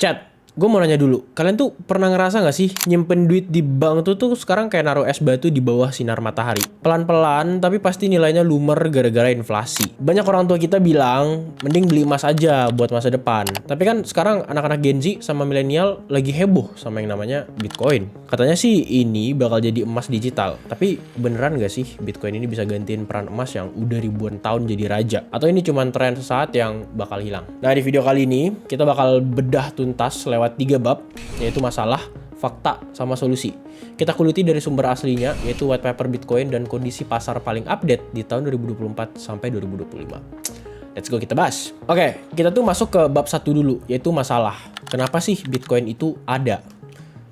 Chat, gue mau nanya dulu, kalian tuh pernah ngerasa gak sih nyimpen duit di bank tuh sekarang kayak naruh es batu di bawah sinar matahari? Pelan-pelan, tapi pasti nilainya lumer gara-gara inflasi. Banyak orang tua kita bilang, mending beli emas aja buat masa depan. Tapi kan sekarang anak-anak Gen Z sama milenial lagi heboh sama yang namanya Bitcoin. Katanya sih ini bakal jadi emas digital. Tapi beneran gak sih Bitcoin ini bisa gantiin peran emas yang udah ribuan tahun jadi raja? Atau ini cuma tren sesaat yang bakal hilang? Nah, di video kali ini kita bakal bedah tuntas lewat 3 bab, yaitu masalah, fakta, sama solusi. Kita kuliti dari sumber aslinya, yaitu white paper Bitcoin dan kondisi pasar paling update di tahun 2024 sampai 2025. Let's go, kita bahas. Oke, kita tuh masuk ke bab 1 dulu, yaitu masalah. Kenapa sih Bitcoin itu ada?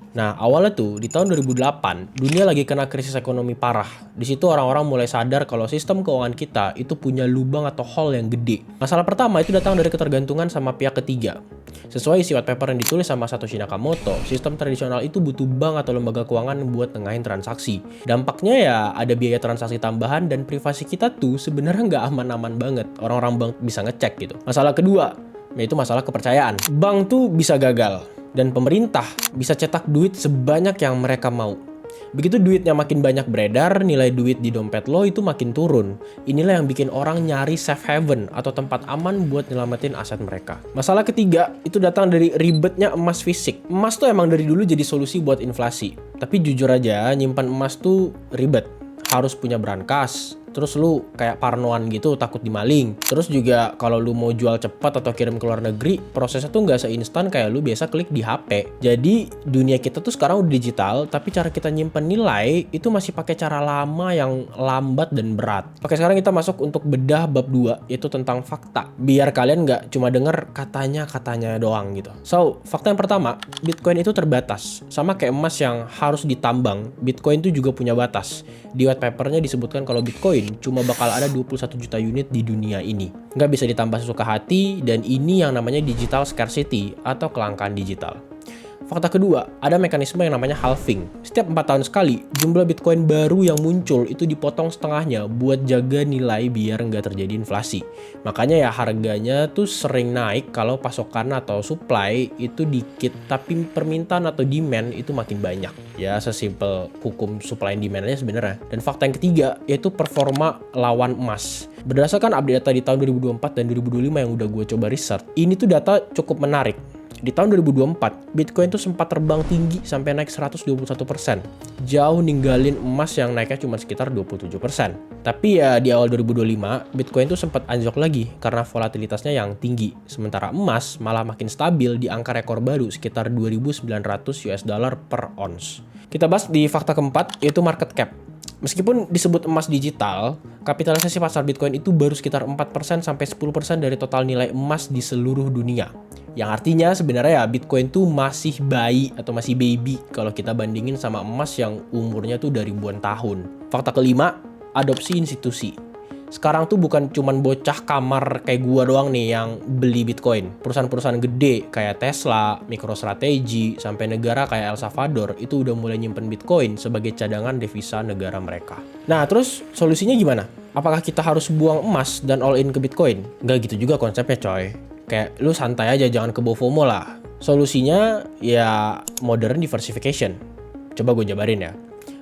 Nah, awalnya tuh di tahun 2008, dunia lagi kena krisis ekonomi parah. Di situ orang-orang mulai sadar kalau sistem keuangan kita itu punya lubang atau hole yang gede. Masalah pertama itu datang dari ketergantungan sama pihak ketiga. Sesuai isi white paper yang ditulis sama Satoshi Nakamoto, sistem tradisional itu butuh bank atau lembaga keuangan buat nengahin transaksi. Dampaknya ya ada biaya transaksi tambahan dan privasi kita tuh sebenarnya nggak aman-aman banget. Orang-orang bank bisa ngecek gitu. Masalah kedua, yaitu masalah kepercayaan. Bank tuh bisa gagal. Dan pemerintah bisa cetak duit sebanyak yang mereka mau. Begitu duitnya makin banyak beredar, nilai duit di dompet lo itu makin turun. Inilah yang bikin orang nyari safe haven atau tempat aman buat nyelamatin aset mereka. Masalah ketiga itu datang dari ribetnya emas fisik. Emas tuh emang dari dulu jadi solusi buat inflasi. Tapi jujur aja, nyimpan emas tuh ribet. Harus punya brankas. Terus lu kayak parnoan gitu, takut dimaling. Terus juga kalau lu mau jual cepat atau kirim ke luar negeri, prosesnya tuh nggak seinstan kayak lu biasa klik di HP. Jadi dunia kita tuh sekarang udah digital, tapi cara kita nyimpen nilai itu masih pakai cara lama yang lambat dan berat. Oke, sekarang kita masuk untuk bedah bab 2, yaitu tentang fakta. Biar kalian nggak cuma denger katanya doang gitu. So, fakta yang pertama, Bitcoin itu terbatas. Sama kayak emas yang harus ditambang, Bitcoin tuh juga punya batas. Di white papernya disebutkan kalau Bitcoin cuma bakal ada 21 juta unit di dunia ini. Nggak bisa ditambah sesuka hati, dan ini yang namanya digital scarcity atau kelangkaan digital. Fakta kedua, ada mekanisme yang namanya halving. Setiap 4 tahun sekali, jumlah Bitcoin baru yang muncul itu dipotong setengahnya buat jaga nilai biar nggak terjadi inflasi. Makanya ya harganya tuh sering naik kalau pasokan atau supply itu dikit, tapi permintaan atau demand itu makin banyak. Ya sesimpel hukum supply and demand aja sebenarnya. Dan fakta yang ketiga, yaitu performa lawan emas. Berdasarkan update data di tahun 2024 dan 2025 yang udah gue coba research, ini tuh data cukup menarik. Di tahun 2024, Bitcoin tuh sempat terbang tinggi sampai naik 121%. Jauh ninggalin emas yang naiknya cuma sekitar 27%. Tapi ya di awal 2025, Bitcoin tuh sempat anjlok lagi karena volatilitasnya yang tinggi. Sementara emas malah makin stabil di angka rekor baru sekitar 2.900 US dollar per ounce. Kita bahas di fakta keempat, yaitu market cap. Meskipun disebut emas digital, kapitalisasi pasar Bitcoin itu baru sekitar 4% sampai 10% dari total nilai emas di seluruh dunia. Yang artinya sebenarnya ya Bitcoin tuh masih bayi atau masih baby kalau kita bandingin sama emas yang umurnya tuh dari ribuan tahun. Fakta kelima, adopsi institusi. Sekarang tuh bukan cuman bocah kamar kayak gua doang nih yang beli Bitcoin. Perusahaan-perusahaan gede kayak Tesla, MicroStrategy, sampai negara kayak El Salvador itu udah mulai nyimpen Bitcoin sebagai cadangan devisa negara mereka. Nah, terus solusinya gimana? Apakah kita harus buang emas dan all in ke Bitcoin? Nggak gitu juga konsepnya, coy. Kayak lu santai aja, jangan kebawa FOMO lah. Solusinya ya modern diversification. Coba gue jabarin ya.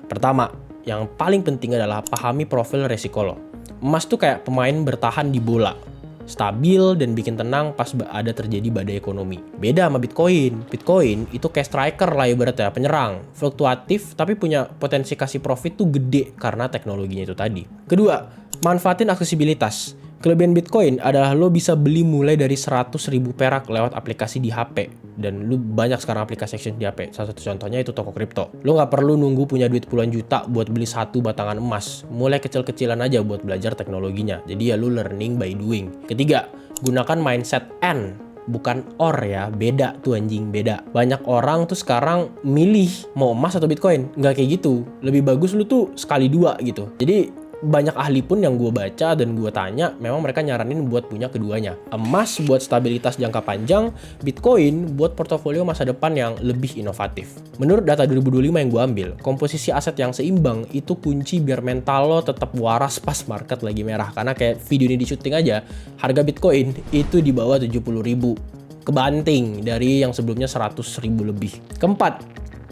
Pertama, yang paling penting adalah pahami profil resiko lo. Emas tuh kayak pemain bertahan di bola. Stabil dan bikin tenang pas ada terjadi badai ekonomi. Beda sama Bitcoin. Bitcoin itu kayak striker lah ibaratnya, penyerang. Fluktuatif tapi punya potensi kasih profit tuh gede karena teknologinya itu tadi. Kedua, manfaatin aksesibilitas. Kelebihan Bitcoin adalah lo bisa beli mulai dari 100.000 perak lewat aplikasi di HP. Dan lo banyak sekarang aplikasi exchange di HP. Salah satu contohnya itu toko kripto. Lo nggak perlu nunggu punya duit puluhan juta buat beli satu batangan emas. Mulai kecil-kecilan aja buat belajar teknologinya. Jadi ya lo learning by doing. Ketiga, gunakan mindset and bukan or ya, beda tuh anjing, beda. Banyak orang tuh sekarang milih mau emas atau Bitcoin. Nggak kayak gitu. Lebih bagus lu tuh sekali dua gitu. Jadi banyak ahli pun yang gue baca dan gue tanya, memang mereka nyaranin buat punya keduanya. Emas buat stabilitas jangka panjang, Bitcoin buat portofolio masa depan yang lebih inovatif. Menurut data 2025 yang gue ambil, komposisi aset yang seimbang itu kunci biar mental lo tetap waras pas market lagi merah. Karena kayak video ini di syuting aja, harga Bitcoin itu di bawah 70.000. kebanting dari yang sebelumnya 100.000 lebih. Keempat,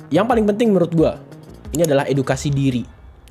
yang paling penting menurut gua, ini adalah edukasi diri.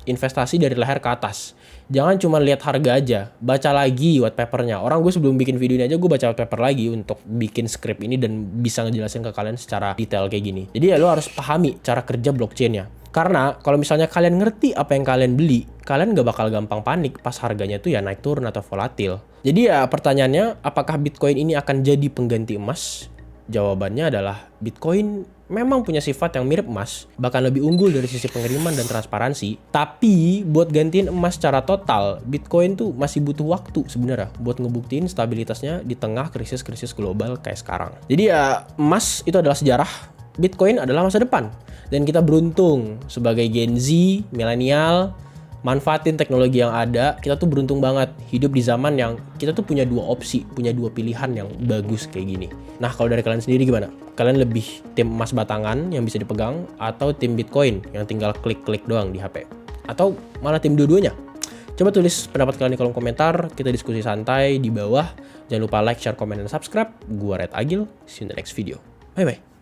Investasi dari leher ke atas. Jangan cuma lihat harga aja, baca lagi white papernya. Orang gue sebelum bikin video ini aja gue baca white paper lagi untuk bikin script ini dan bisa ngejelasin ke kalian secara detail kayak gini. Jadi ya lo harus pahami cara kerja blockchainnya. Karena kalau misalnya kalian ngerti apa yang kalian beli, kalian gak bakal gampang panik pas harganya tuh ya naik turun atau volatil. Jadi ya pertanyaannya, apakah Bitcoin ini akan jadi pengganti emas? Jawabannya adalah Bitcoin memang punya sifat yang mirip emas, bahkan lebih unggul dari sisi pengiriman dan transparansi. Tapi buat gantiin emas secara total, Bitcoin tuh masih butuh waktu sebenarnya buat ngebuktiin stabilitasnya di tengah krisis-krisis global kayak sekarang. Jadi ya emas itu adalah sejarah, Bitcoin adalah masa depan. Dan kita beruntung sebagai Gen Z, milenial, manfaatin teknologi yang ada. Kita tuh beruntung banget hidup di zaman yang kita tuh punya dua opsi, punya dua pilihan yang bagus kayak gini. Nah, kalau dari kalian sendiri gimana? Kalian lebih tim emas batangan yang bisa dipegang atau tim Bitcoin yang tinggal klik-klik doang di HP? Atau malah tim dua-duanya? Coba tulis pendapat kalian di kolom komentar, kita diskusi santai di bawah. Jangan lupa like, share, komen, dan subscribe. Gua Red Agil, see you in the next video. Bye-bye.